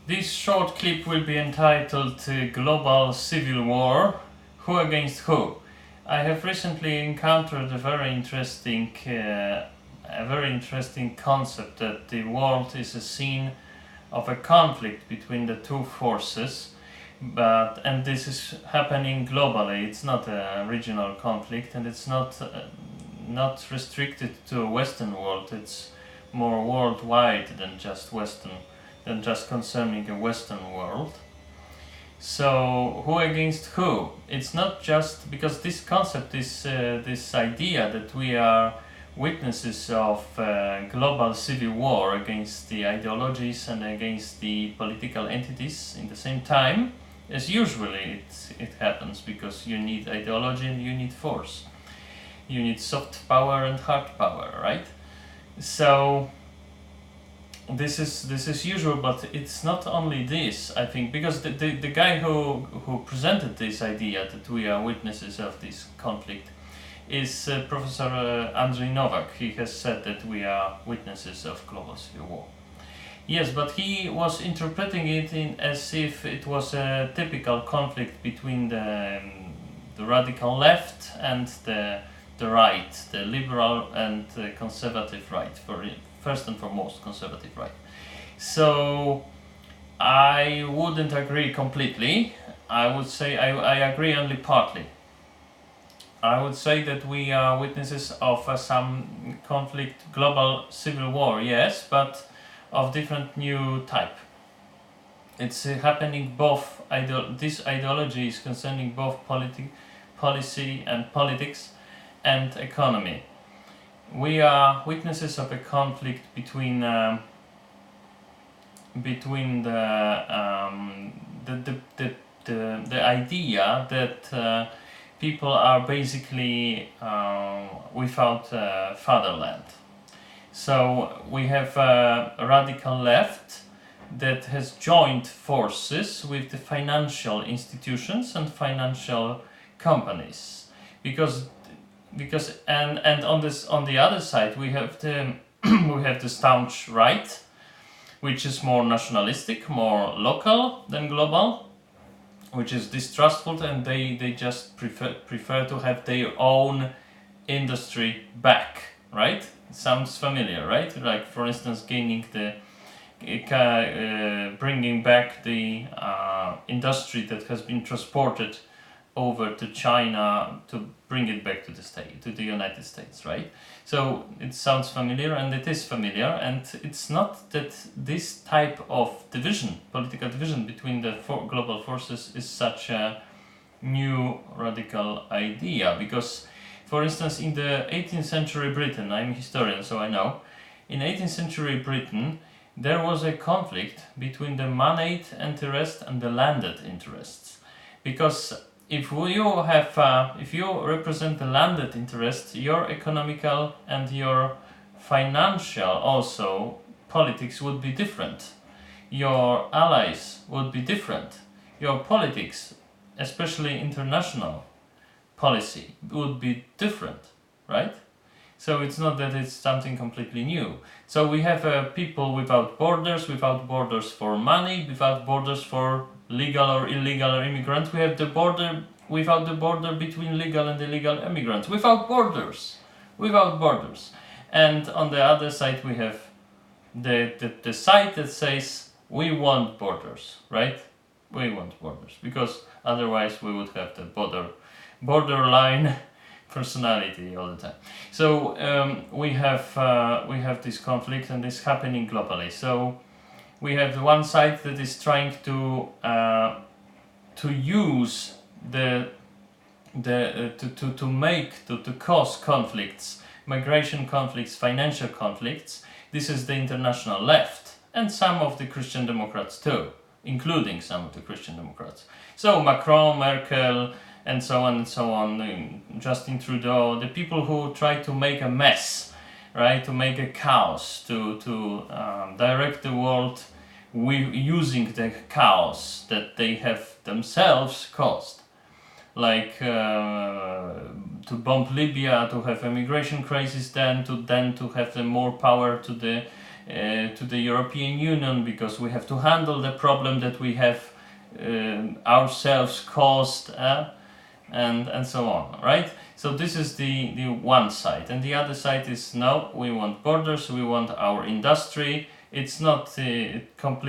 This short clip will be entitled Global Civil War, Who Against Who? I have recently encountered a very interesting concept that the world is a scene of a conflict between the two forces, and this is happening globally. It's not a regional conflict, and it's not restricted to a Western world. It's more worldwide than just concerning a Western world. So who against who? It's not just because this concept is this idea that we are witnesses of global civil war against the ideologies and against the political entities in the same time, as usually it happens, because you need ideology and you need force. You need soft power and hard power, right? So this is usual, but it's not only this, I think, because the guy who presented this idea that we are witnesses of this conflict is Professor Andrzej Nowak. He has said that we are witnesses of global civil war. Yes, but he was interpreting it as if it was a typical conflict between the radical left and the right, the liberal and conservative right, first and foremost conservative right. So I wouldn't agree completely. I would say I agree only partly. I would say that we are witnesses of some conflict, global civil war, yes, but of different new type. It's happening both, this ideology is concerning both policy and politics and economy. We are witnesses of a conflict between the idea that people are basically without fatherland. So we have a radical left that has joined forces with the financial institutions and financial companies, because and on the other side we have the we have the staunch right, which is more nationalistic, more local than global, which is distrustful, and they just prefer to have their own industry back, right? It sounds familiar, right? Like, for instance, bringing back the industry that has been transported over to China, to bring it back to the United States, right? So it sounds familiar, and it is familiar, and it's not that this type of division, political division between the global forces, is such a new radical idea, because, for instance, in the 18th century Britain, I'm a historian, so I know, in 18th century Britain, there was a conflict between the moneyed interest and the landed interests, because if you represent the landed interest, your economical and your financial also politics would be different. Your allies would be different. Your politics, especially international policy, would be different, right? So it's not that it's something completely new. So we have people without borders for money, without borders for legal or illegal or immigrants. We have the border without the border between legal and illegal immigrants, without borders. And on the other side we have the side that says we want borders, right? We want borders, because otherwise we would have the borderline personality all the time. So we have this conflict, and it's happening globally. So we have the one side that is trying to use to cause conflicts, migration conflicts, financial conflicts. This is the international left, and some of the Christian Democrats too, including some of the Christian Democrats. So Macron, Merkel, and so on, Justin Trudeau, the people who try to make a mess, right, to make a chaos, to direct the world using the chaos that they have themselves caused, like to bomb Libya, to have immigration crisis, then to have the more power to the to the European Union because we have to handle the problem that we have ourselves caused, and so on, right? So this is the one side, and the other side is no, we want borders, we want our industry. It's not completely